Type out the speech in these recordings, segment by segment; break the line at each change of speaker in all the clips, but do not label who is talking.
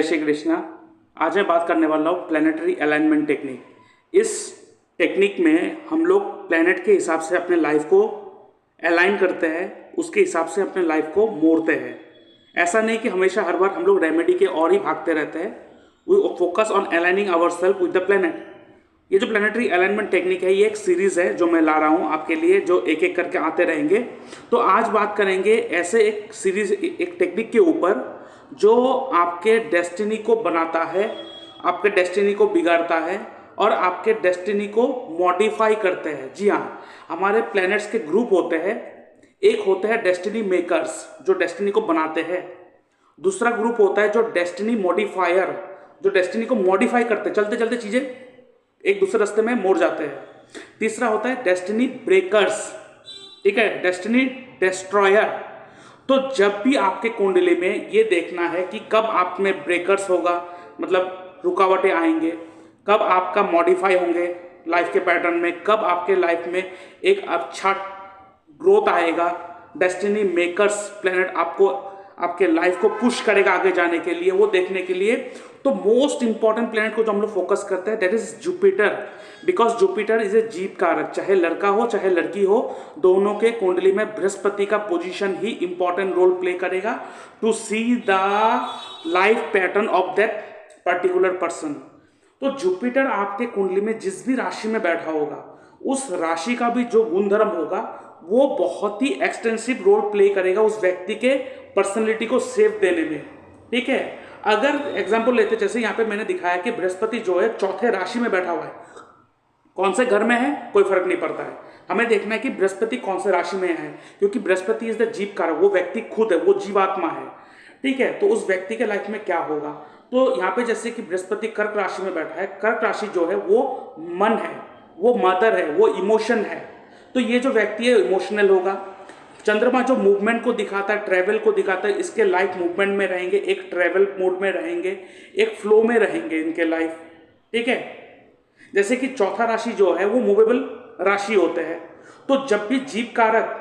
श्री कृष्णा। आज मैं बात करने वाला हूँ प्लानिटरी अलाइनमेंट टेक्निक। इस टेक्निक में हम लोग प्लैनेट के हिसाब से अपने लाइफ को अलाइन करते हैं, उसके हिसाब से अपने लाइफ को मोड़ते हैं। ऐसा नहीं कि हमेशा हर बार हम लोग रेमेडी के और ही भागते रहते हैं। We focus on aligning our self with the planet. ये जो प्लानिटरी अलाइनमेंट टेक्निक है, ये एक सीरीज़ है जो मैं ला रहा हूँ आपके लिए, जो एक एक करके आते रहेंगे। तो आज बात करेंगे ऐसे एक सीरीज, एक टेक्निक के ऊपर जो आपके डेस्टिनी को बनाता है, आपके डेस्टिनी को बिगाड़ता है और आपके डेस्टिनी को मॉडिफाई करते हैं। जी हाँ, हमारे प्लैनेट्स के ग्रुप होते हैं। एक होते हैं डेस्टिनी मेकर्स जो डेस्टिनी को बनाते हैं। दूसरा ग्रुप होता है जो डेस्टिनी मॉडिफायर, जो डेस्टिनी को मॉडिफाई करते, चलते चलते चीज़ें एक दूसरे रास्ते में मोड़ जाते हैं। तीसरा होता है डेस्टिनी ब्रेकर्स, ठीक है, डेस्टिनी डिस्ट्रॉयर। तो जब भी आपके कुंडली में ये देखना है कि कब आप में ब्रेकर्स होगा, मतलब रुकावटें आएंगे, कब आपका मॉडिफाई होंगे लाइफ के पैटर्न में, कब आपके लाइफ में एक अच्छा ग्रोथ आएगा, डेस्टिनी मेकर्स प्लैनेट आपको आपके लाइफ को पुश करेगा आगे जाने के लिए, वो देखने के लिए तो मोस्ट इंपॉर्टेंट प्लैनेट को जो हम लोग फोकस करते हैं that is Jupiter. Because Jupiter is a जीव कारक। चाहे लड़का हो चाहे लड़की हो, दोनों के कुंडली में बृहस्पति का पोजीशन ही इंपॉर्टेंट रोल प्ले करेगा to see the life pattern of that particular person. तो जुपिटर आपके कुंडली में जिस भी राशि में बैठा होगा, उस राशि का भी जो गुणधर्म होगा वो बहुत ही एक्सटेंसिव रोल प्ले करेगा उस व्यक्ति के पर्सनैलिटी को सेफ देने में। ठीक है, अगर एग्जांपल लेते, जैसे यहाँ पे मैंने दिखाया कि बृहस्पति जो है चौथे राशि में बैठा हुआ है, कौन से घर में है कोई फर्क नहीं पड़ता है, हमें देखना है कि बृहस्पति कौन से राशि में है, क्योंकि बृहस्पति इज द जीव कारक, वो व्यक्ति खुद है, वो जीवात्मा है। ठीक है, तो उस व्यक्ति के लाइफ में क्या होगा। तो यहाँ पे जैसे कि बृहस्पति कर्क राशि में बैठा है, कर्क राशि जो है वो मन है, वो मदर है, वो इमोशन है। तो ये जो व्यक्ति है इमोशनल होगा। चंद्रमा जो मूवमेंट को दिखाता है, ट्रैवल को दिखाता है, इसके लाइफ मूवमेंट में रहेंगे, एक ट्रैवल मोड में रहेंगे, एक फ्लो में रहेंगे इनके लाइफ। ठीक है, जैसे कि चौथा राशि जो है वो मूवेबल राशि होते हैं। तो जब भी जीव कारक,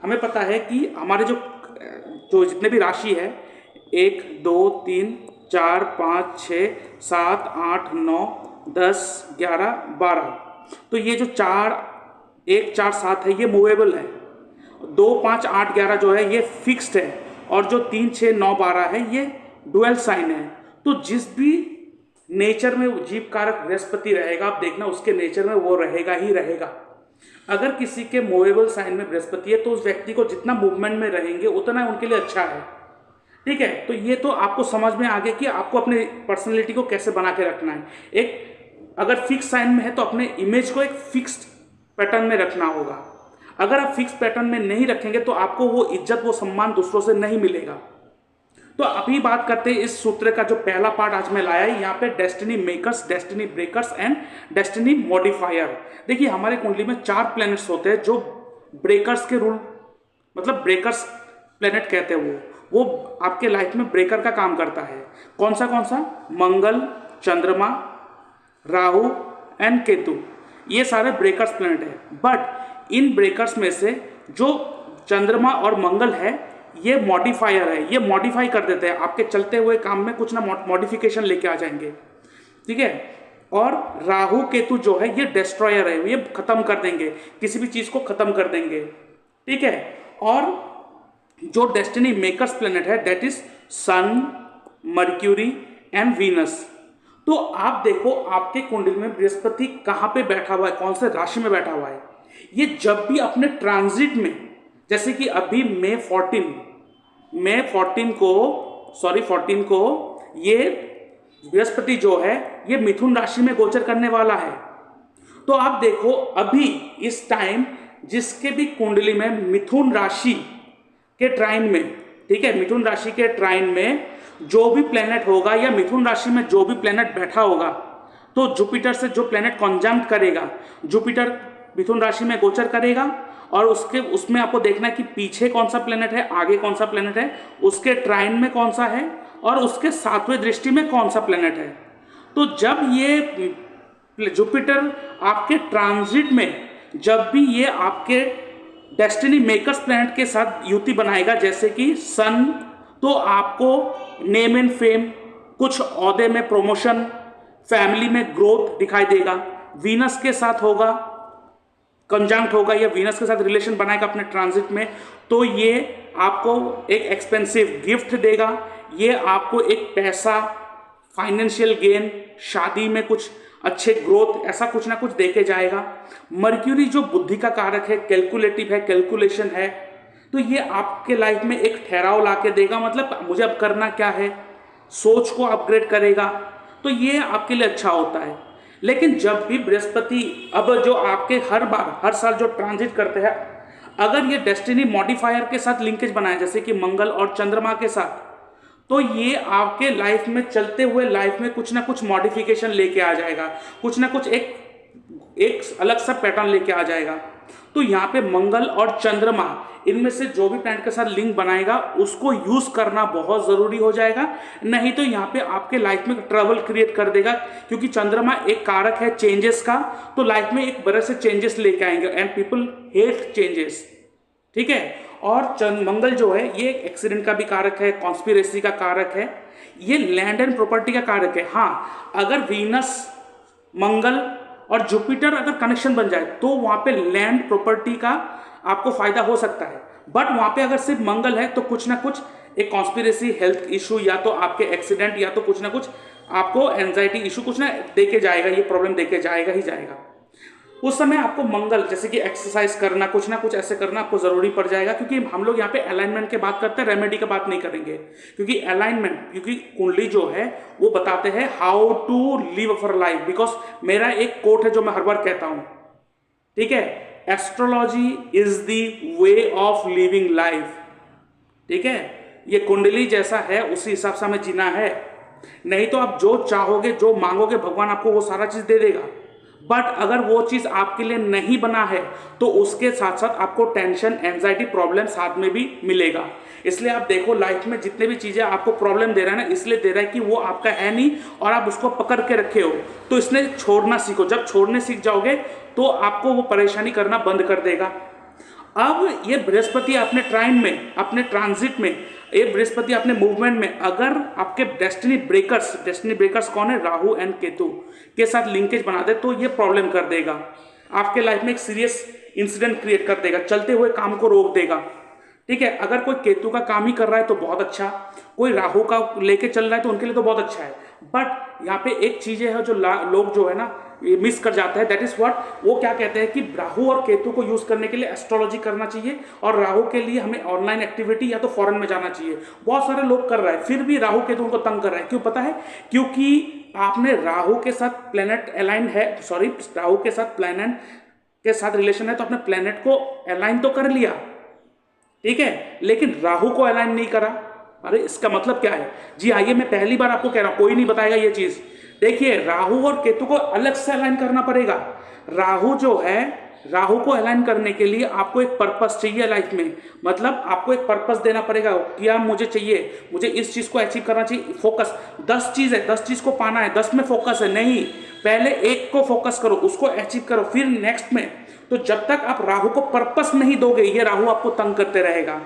हमें पता है कि हमारे जो जितने भी राशि है 1 2 3 4 5 6 7 8 9 10 11 12, तो ये जो 4 1 4 7 है ये मूवेबल है। 2 5 8 11 जो है ये फिक्स्ड है, और जो 3 6 9 12 है ये डुअल साइन है। तो जिस भी नेचर में जीव कारक बृहस्पति रहेगा, आप देखना उसके नेचर में वो रहेगा ही रहेगा। अगर किसी के मूवेबल साइन में बृहस्पति है तो उस व्यक्ति को जितना मूवमेंट में रहेंगे उतना उनके लिए अच्छा है। ठीक है, तो ये तो आपको समझ में आ गया कि आपको अपने पर्सनैलिटी को कैसे बना के रखना है। एक अगर फिक्स साइन में है तो अपने इमेज को एक फिक्स्ड पैटर्न में रखना होगा। अगर आप फिक्स पैटर्न में नहीं रखेंगे तो आपको वो इज्जत, वो सम्मान दूसरों से नहीं मिलेगा। तो अभी बात करते हैं इस सूत्र का जो पहला पार्ट आज मैं लाया है, यहाँ पे destiny makers, destiny breakers and destiny modifier. देखिए, हमारे कुंडली में 4 प्लैनेट्स होते हैं जो ब्रेकर्स के रूल, मतलब ब्रेकर्स प्लैनेट कहते हैं। वो आपके लाइफ में ब्रेकर का काम करता है। कौन सा मंगल, चंद्रमा, राहु एंड केतु, ये सारे ब्रेकर्स प्लैनेट है। बट इन ब्रेकर्स में से जो चंद्रमा और मंगल है ये मॉडिफायर है, ये मॉडिफाई कर देते हैं, आपके चलते हुए काम में कुछ ना मॉडिफिकेशन लेके आ जाएंगे। ठीक है, और राहु केतु जो है ये डिस्ट्रॉयर है, ये खत्म कर देंगे, किसी भी चीज को खत्म कर देंगे। ठीक है, और जो डेस्टिनी मेकर्स प्लैनेट है that is sun, Mercury and Venus. तो आप देखो आपके कुंडली में बृहस्पति कहाँ पे बैठा हुआ है, कौन से राशि में बैठा हुआ है। ये जब भी अपने ट्रांजिट में, जैसे कि अभी मई 14 को ये बृहस्पति जो है ये मिथुन राशि में गोचर करने वाला है। तो आप देखो अभी इस टाइम जिसके भी कुंडली में मिथुन राशि के ट्राइन में, ठीक है, मिथुन राशि के ट्राइन में जो भी प्लेनेट होगा या मिथुन राशि में जो भी प्लेनेट बैठा होगा, तो जुपिटर से जो प्लेनेट कॉन्जंक्ट करेगा, जुपिटर मिथुन राशि में गोचर करेगा और उसमें आपको देखना है कि पीछे कौन सा प्लेनेट है, आगे कौन सा प्लेनेट है, उसके ट्राइन में कौन सा है और उसके 7वें दृष्टि में कौन सा प्लेनेट है। तो जब ये जुपिटर आपके ट्रांजिट में, जब भी ये आपके डेस्टिनी मेकर्स प्लैनेट के साथ युति बनाएगा, जैसे कि सन, तो आपको नेम एंड फेम, कुछ औहदे में प्रमोशन, फैमिली में ग्रोथ दिखाई देगा। वीनस के साथ होगा, कंजंक्ट होगा या वीनस के साथ रिलेशन बनाएगा अपने ट्रांजिट में, तो ये आपको एक एक्सपेंसिव गिफ्ट देगा, ये आपको एक पैसा, फाइनेंशियल गेन, शादी में कुछ अच्छे ग्रोथ, ऐसा कुछ ना कुछ देके जाएगा। मर्क्यूरी जो बुद्धि का कारक है, कैलकुलेटिव है, कैलकुलेशन है, तो ये आपके लाइफ में एक ठहराव ला के देगा, मतलब मुझे अब करना क्या है, सोच को अपग्रेड करेगा, तो ये आपके लिए अच्छा होता है। लेकिन जब भी बृहस्पति अब जो आपके हर साल जो ट्रांजिट करते हैं, अगर ये डेस्टिनी मॉडिफायर के साथ लिंकेज बनाए, जैसे कि मंगल और चंद्रमा के साथ, तो ये आपके लाइफ में चलते हुए लाइफ में कुछ ना कुछ मॉडिफिकेशन लेके आ जाएगा, कुछ ना कुछ एक अलग सा पैटर्न लेके आ जाएगा। तो यहाँ पे मंगल और चंद्रमा, इनमें से जो भी प्लैनेट के साथ लिंक बनाएगा उसको यूज करना बहुत जरूरी हो जाएगा, नहीं तो यहाँ पे आपके लाइफ में ट्रबल क्रिएट कर देगा, क्योंकि चंद्रमा एक कारक है चेंजेस का, तो लाइफ में एक बड़े से चेंजेस लेके आएंगे एंड पीपल हेट चेंजेस, ठीक है। और मंगल जो है ये एक्सीडेंट का भी कारक है, कॉन्स्पिरेसी का कारक है, ये लैंड एंड प्रॉपर्टी का कारक है। हाँ, अगर वीनस, मंगल और जुपिटर अगर कनेक्शन बन जाए तो वहां पे लैंड प्रॉपर्टी का आपको फायदा हो सकता है, बट वहां पे अगर सिर्फ मंगल है तो कुछ ना कुछ एक कॉन्स्पिरेसी, हेल्थ इशू, या तो आपके एक्सीडेंट, या तो कुछ ना कुछ आपको एंजाइटी इशू कुछ ना देके जाएगा, ये प्रॉब्लम देके जाएगा ही जाएगा। उस समय आपको मंगल, जैसे कि एक्सरसाइज करना, कुछ ना कुछ ऐसे करना आपको जरूरी पड़ जाएगा, क्योंकि हम लोग यहाँ पे अलाइनमेंट की बात करते हैं, रेमेडी की बात नहीं करेंगे, क्योंकि अलाइनमेंट, क्योंकि कुंडली जो है वो बताते हैं how to live our life. Because मेरा एक कोट है जो मैं हर बार कहता हूं, ठीक है, astrology is the way of living life, ठीक है। ये कुंडली जैसा है उसी हिसाब से हमें जीना है, नहीं तो आप जो चाहोगे, जो मांगोगे, भगवान आपको वो सारा चीज दे देगा, बट अगर वो चीज आपके लिए नहीं बना है तो उसके साथ साथ आपको टेंशन, एंजाइटी, प्रॉब्लम साथ में भी मिलेगा। इसलिए आप देखो लाइफ में जितने भी चीजें आपको प्रॉब्लम दे रहा है ना, इसलिए दे रहा है कि वो आपका है नहीं और आप उसको पकड़ के रखे हो, तो इसने छोड़ना सीखो। जब छोड़ने सीख जाओगे तो आपको वो परेशानी करना बंद कर देगा। अब ये बृहस्पति अपने ट्राइन में, अपने ट्रांजिट में, ये बृहस्पति अपने मूवमेंट में अगर आपके डेस्टिनी ब्रेकर्स कौन है, राहु एंड केतु के साथ लिंकेज बना दे, तो ये प्रॉब्लम कर देगा, आपके लाइफ में एक सीरियस इंसिडेंट क्रिएट कर देगा, चलते हुए काम को रोक देगा, ठीक है। अगर कोई केतु का काम ही कर रहा है तो बहुत अच्छा, कोई राहु का लेके चल रहा है तो उनके लिए तो बहुत अच्छा है, बट यहाँ पे एक चीजें है जो लोग जो है ना ये मिस कर जाते हैं, दैट इज व्हाट, वो क्या कहते हैं कि राहु और केतु को यूज करने के लिए एस्ट्रोलॉजी करना चाहिए, और राहु के लिए हमें ऑनलाइन एक्टिविटी या तो फॉरेन में जाना चाहिए। बहुत सारे लोग कर रहे हैं, फिर भी राहु केतु उनको तंग कर रहा है, क्यों पता है, क्योंकि आपने राहु के साथ प्लेनेट अलाइन है, सॉरी, राहु के साथ प्लेनेट के साथ रिलेशन है, तो आपने प्लेनेट को अलाइन तो कर लिया, ठीक है, लेकिन राहु को अलाइन नहीं करा। अरे इसका मतलब क्या है जी, आइए मैं पहली बार आपको कह रहा हूं, कोई नहीं बताएगा ये चीज। देखिए, राहु और केतु को अलग से अलाइन करना पड़ेगा। राहु जो है, राहु को अलाइन करने के लिए आपको एक पर्पस चाहिए लाइफ में, मतलब आपको एक पर्पस देना पड़ेगा, क्या मुझे चाहिए, मुझे इस चीज को अचीव करना चाहिए, फोकस। 10 चीज है, 10 चीज को पाना है, 10 में फोकस है, नहीं, पहले एक को फोकस करो, उसको अचीव करो, फिर नेक्स्ट में। तो जब तक आप राहु को पर्पस नहीं दोगे, ये राहु आपको तंग करते रहेगा।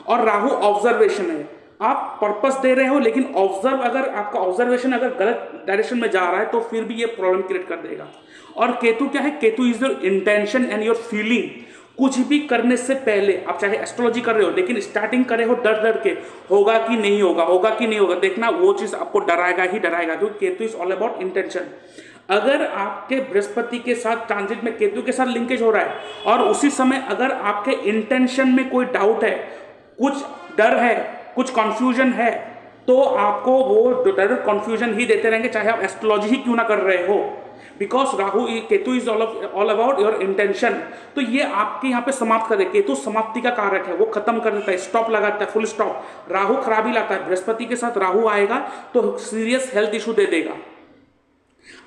और राहु ऑब्जर्वेशन है, आप पर्पस दे रहे हो लेकिन ऑब्जर्व, अगर आपका ऑब्जर्वेशन अगर गलत डायरेक्शन में जा रहा है तो फिर भी ये प्रॉब्लम क्रिएट कर देगा। और केतु क्या है, Ketu is your intention and your feeling. कुछ भी करने से पहले, आप चाहे एस्ट्रोलॉजी कर रहे हो लेकिन स्टार्टिंग करे हो डर डर के, होगा कि नहीं होगा, होगा कि नहीं होगा, देखना वो चीज आपको डराएगा ही डराएगा, क्योंकि Ketu is all about intention. अगर आपके बृहस्पति के साथ ट्रांजिट में केतु के साथ लिंकेज हो रहा है और उसी समय अगर आपके इंटेंशन में कोई डाउट है, कुछ डर है, कुछ कंफ्यूजन है, तो आपको वो डर कंफ्यूजन ही देते रहेंगे, चाहे आप एस्ट्रोलॉजी ही क्यों ना कर रहे हो, because Rahu, Ketu is all about your intention. तो ये आपके यहाँ पे समाप्त कर दे, केतु समाप्ति का कारक है, वो खत्म कर देता है, स्टॉप लगाता है, फुल स्टॉप। राहु खराबी लाता है, बृहस्पति के साथ राहु आएगा तो सीरियस हेल्थ इशू दे देगा।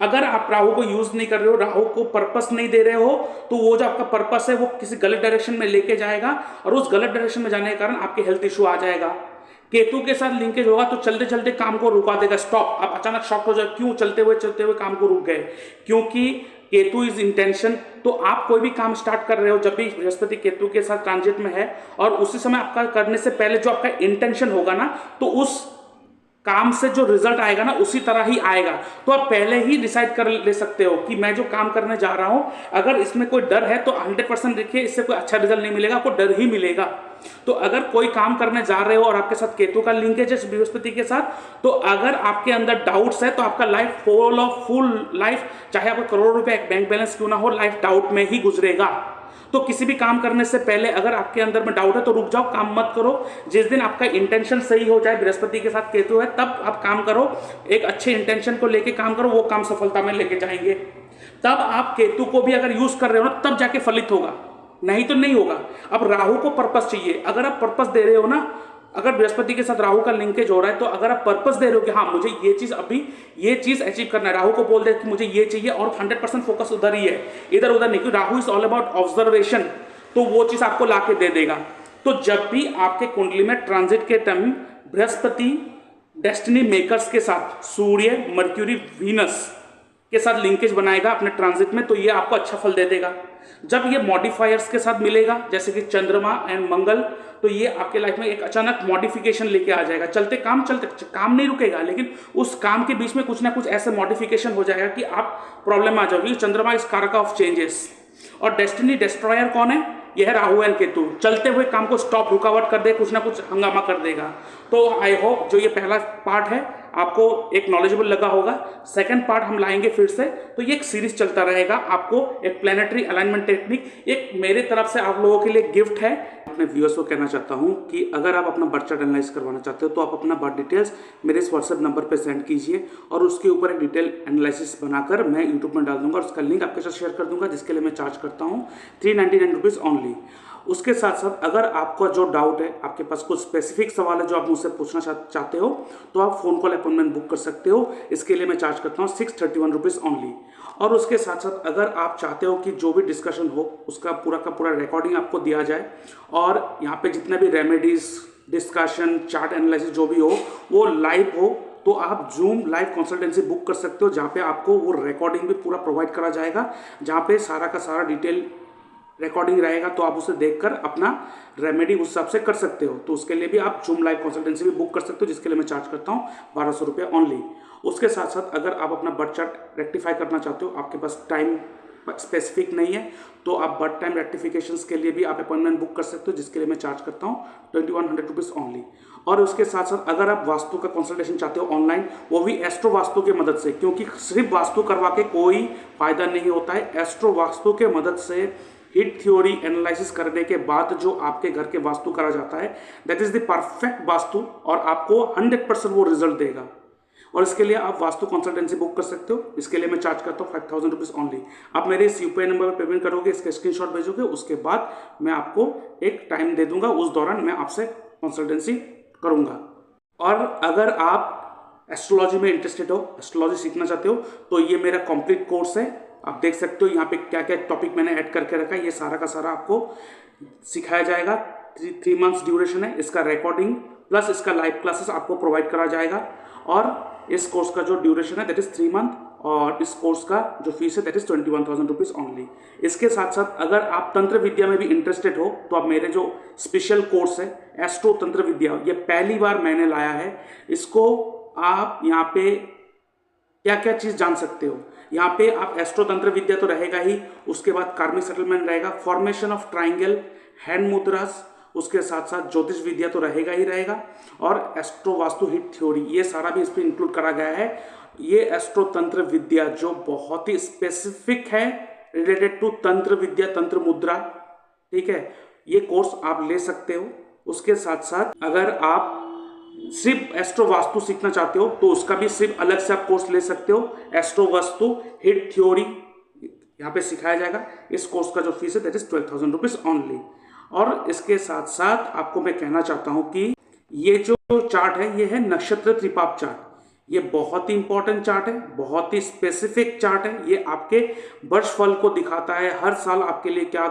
अगर आप राहु को यूज नहीं कर रहे हो, राहु को पर्पस नहीं दे रहे हो, तो वो जो आपका पर्पस है वो किसी गलत डायरेक्शन में लेके जाएगा और उस गलत डायरेक्शन में जाने के कारण आपके हेल्थ इशू आ जाएगा। केतु के साथ लिंकेज होगा तो चलते चलते काम को रुका देगा, स्टॉप। आप अचानक शॉक हो जाए, क्यों, चलते हुए काम को रुक गए, क्योंकि केतु इज इंटेंशन। तो आप कोई भी काम स्टार्ट कर रहे हो, जब भी बृहस्पति केतु के साथ ट्रांजिट में है और उसी समय आपका करने से पहले जो आपका इंटेंशन होगा ना, तो उस काम से जो रिजल्ट आएगा ना उसी तरह ही आएगा। तो आप पहले ही डिसाइड कर ले सकते हो कि मैं जो काम करने जा रहा हूं, अगर इसमें कोई डर है तो 100% देखिए इससे कोई अच्छा रिजल्ट नहीं मिलेगा, आपको डर ही मिलेगा। तो अगर कोई काम करने जा रहे हो और आपके साथ केतु का लिंकेज है बृहस्पति के साथ, तो अगर आपके अंदर डाउट्स है तो आपका लाइफ फुल लाइफ, चाहे आपको करोड़ों रुपए बैंक बैलेंस क्यों ना हो, लाइफ डाउट में ही गुजरेगा। तो किसी भी काम करने से पहले अगर आपके अंदर में डाउट है तो रुक जाओ, काम मत करो। जिस दिन आपका इंटेंशन सही हो जाए, बृहस्पति के साथ केतु है, तब आप काम करो, एक अच्छे इंटेंशन को लेके काम करो, वो काम सफलता में लेके जाएंगे। तब आप केतु को भी अगर यूज कर रहे हो ना, तब जाके फलित होगा, नहीं तो नहीं होगा। अब राहु को पर्पस चाहिए, अगर आप पर्पस दे रहे हो ना, अगर बृहस्पति के साथ राहु का लिंकेज हो रहा है, तो अगर आप पर्पस दे रहे हो कि हाँ मुझे ये चीज अभी ये चीज अचीव करना है, राहु को बोल दे कि मुझे ये चाहिए, और 100% फोकस उधर ही है, इधर उधर नहीं, क्योंकि Rahu is all about observation, तो वो चीज आपको लाके दे देगा। तो जब भी आपके कुंडली में ट्रांजिट के टाइम बृहस्पति डेस्टिनी मेकर्स के साथ सूर्य, मर्क्यूरी, वीनस के साथ लिंकेज बनाएगा अपने ट्रांजिट में, तो ये आपको अच्छा फल दे देगा। जब ये मॉडिफायर्स के साथ मिलेगा, जैसे कि चंद्रमा एंड मंगल, तो ये आपके लाइफ में एक अचानक मॉडिफिकेशन लेके आ जाएगा। चलते काम नहीं रुकेगा, लेकिन उस काम के बीच में कुछ ना कुछ ऐसे मॉडिफिकेशन हो जाएगा कि आप प्रॉब्लम में आ जाओगे। चंद्रमा इस कारक ऑफ चेंजेस, और डेस्टिनी डिस्ट्रॉयर कौन है? यह है राहु एंड केतु। चलते हुए काम को स्टॉप, रुकावट कर दे, कुछ ना कुछ हंगामा कर देगा। तो आई होप जो ये पहला पार्ट है आपको एक नॉलेजेबल लगा होगा। सेकंड पार्ट हम लाएंगे फिर से, तो ये एक सीरीज चलता रहेगा। आपको एक प्लैनेटरी अलाइनमेंट टेक्निक एक मेरे तरफ से आप लोगों के लिए गिफ्ट है। अपने व्यूअर्स को कहना चाहता हूं कि अगर आप अपना बर्थ चार्ट एनालाइज करवाना चाहते हो तो आप अपना बर्थ डिटेल्स मेरे इस व्हाट्सएप नंबर पे सेंड कीजिए, और उसके ऊपर एक डिटेल एनालिसिस बनाकर मैं यूट्यूब में डाल दूंगा, और उसका लिंक आपके साथ शेयर कर दूंगा, जिसके लिए मैं चार्ज करता हूँ 399 रुपीज़ ओनली। उसके साथ साथ अगर आपका जो डाउट है, आपके पास कुछ स्पेसिफिक सवाल है जो आप मुझसे पूछना चाहते हो, तो आप फोन कॉल अपॉइंटमेंट बुक कर सकते हो। इसके लिए मैं चार्ज करता हूँ 631 रुपीज़ ओनली। और उसके साथ साथ अगर आप चाहते हो कि जो भी डिस्कशन हो उसका पूरा का पूरा रिकॉर्डिंग आपको दिया जाए, और यहाँ पे जितने भी रेमेडीज, डिस्कशन, चार्ट एनालिसिस जो भी हो वो लाइव हो, तो आप जूम लाइव कंसल्टेंसी बुक कर सकते हो, जहाँ पे आपको वो रिकॉर्डिंग भी पूरा प्रोवाइड करा जाएगा, जहाँ पे सारा का सारा डिटेल रिकॉर्डिंग रहेगा। तो आप उसे देखकर अपना रेमेडी उस हिसाब से कर सकते हो। तो उसके लिए भी आप जूम लाइव कंसल्टेंसी भी बुक कर सकते हो, जिसके लिए मैं चार्ज करता हूँ 1200 रुपये ओनली। उसके साथ साथ अगर आप अपना बर्थ चार्ट रेक्टिफाई करना चाहते हो, आपके पास टाइम स्पेसिफिक नहीं है, तो आप बर्थ टाइम रेक्टिफिकेशंस के लिए भी आप अपॉइंटमेंट बुक कर सकते हो, जिसके लिए मैं चार्ज करता हूँ 2100 रुपीज़ ओनली। और उसके साथ साथ अगर आप वास्तु का कंसल्टेशन चाहते हो ऑनलाइन, वो भी एस्ट्रो वास्तु की मदद से, क्योंकि सिर्फ वास्तु करवा के कोई फायदा नहीं होता है। एस्ट्रो वास्तु के मदद से हिट थ्योरी एनालिसिस करने के बाद जो आपके घर के वास्तु करा जाता है, that is the perfect vastu, और आपको 100% वो रिजल्ट देगा। और इसके लिए आप वास्तु कंसल्टेंसी बुक कर सकते हो। इसके लिए मैं चार्ज करता हूँ 5000 रुपीज़ ओनली। आप मेरे इस यूपीआई नंबर पर पेमेंट करोगे, इसका स्क्रीनशॉट भेजोगे, उसके बाद मैं आपको एक टाइम दे दूंगा, उस दौरान मैं आपसे कंसल्टेंसी करूंगा। और अगर आप एस्ट्रोलॉजी में इंटरेस्टेड हो, एस्ट्रोलॉजी सीखना चाहते हो, तो ये मेरा कंप्लीट कोर्स है। आप देख सकते हो यहाँ पे क्या क्या टॉपिक मैंने ऐड करके रखा है, ये सारा का सारा आपको सिखाया जाएगा। 3 मंथ्स ड्यूरेशन है इसका, रिकॉर्डिंग प्लस इसका लाइव क्लासेस आपको प्रोवाइड करा जाएगा। और इस कोर्स का जो ड्यूरेशन है दैट इज 3 मंथ, और इस कोर्स का जो फीस है दैट इज 21,000 रुपीज़ ओनली। इसके साथ साथ अगर आप तंत्र विद्या में भी इंटरेस्टेड हो, तो आप मेरे जो स्पेशल कोर्स है एस्ट्रो तंत्र विद्या, ये पहली बार मैंने लाया है। इसको आप यहाँ पे क्या क्या चीज़ जान सकते हो। यहाँ पे आप एस्ट्रो तंत्र विद्या तो रहेगा ही, उसके बाद कार्मिक सेटलमेंट रहेगा, फॉर्मेशन ऑफ ट्राइंगल, हैंड मुद्रास, उसके साथ साथ ज्योतिष विद्या तो रहेगा ही रहेगा, और एस्ट्रो वास्तु हिट थ्योरी, ये सारा भी इस पर इंक्लूड करा गया है। ये एस्ट्रो तंत्र विद्या जो बहुत ही स्पेसिफिक है रिलेटेड टू तंत्र विद्या, तंत्र मुद्रा, ठीक है, ये कोर्स आप ले सकते हो। उसके साथ साथ अगर आप सिर्फ एस्ट्रो वास्तु सीखना चाहते हो, तो उसका भी सिर्फ अलग से आप कोर्स ले सकते हो। एस्ट्रो वास्तु हिट थ्योरी यहाँ पे सिखाया जाएगा। इस कोर्स का जो फीस है दैट इज 12,000 रुपीज़ ओनली। और इसके साथ साथ आपको मैं कहना चाहता हूँ कि ये जो चार्ट है ये है नक्षत्र त्रिपाप चार्ट। ये बहुत ही इंपॉर्टेंट चार्ट है, बहुत ही स्पेसिफिक चार्ट है। ये आपके वर्ष फल को दिखाता है, हर साल आपके लिए क्या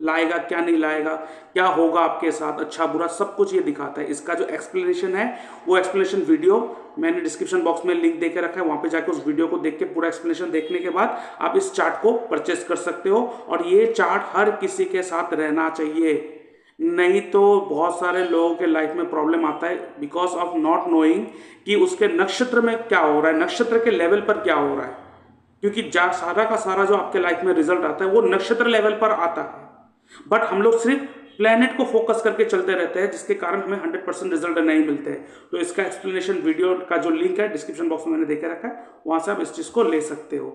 लाएगा, क्या नहीं लाएगा, क्या होगा आपके साथ, अच्छा बुरा सब कुछ ये दिखाता है। इसका जो एक्सप्लेनेशन है वो एक्सप्लेनेशन वीडियो मैंने डिस्क्रिप्शन बॉक्स में लिंक देके रखा है, वहां पे जाके उस वीडियो को देख के पूरा एक्सप्लेनेशन देखने के बाद आप इस चार्ट को परचेस कर सकते हो। और ये चार्ट हर किसी के साथ रहना चाहिए, नहीं तो बहुत सारे लोगों के लाइफ में प्रॉब्लम आता है बिकॉज ऑफ नॉट नोइंग कि उसके नक्षत्र में क्या हो रहा है, नक्षत्र के लेवल पर क्या हो रहा है। क्योंकि सारा का सारा जो आपके लाइफ में रिजल्ट आता है वो नक्षत्र लेवल पर आता है, बट हम लोग सिर्फ प्लेनेट को फोकस करके चलते रहते हैं, जिसके कारण हमें 100% रिजल्ट नहीं मिलते हैं। तो इसका एक्सप्लेनेशन वीडियो का जो लिंक है डिस्क्रिप्शन बॉक्स में मैंने देके रखा है, वहां से आप इस चीज को ले सकते हो।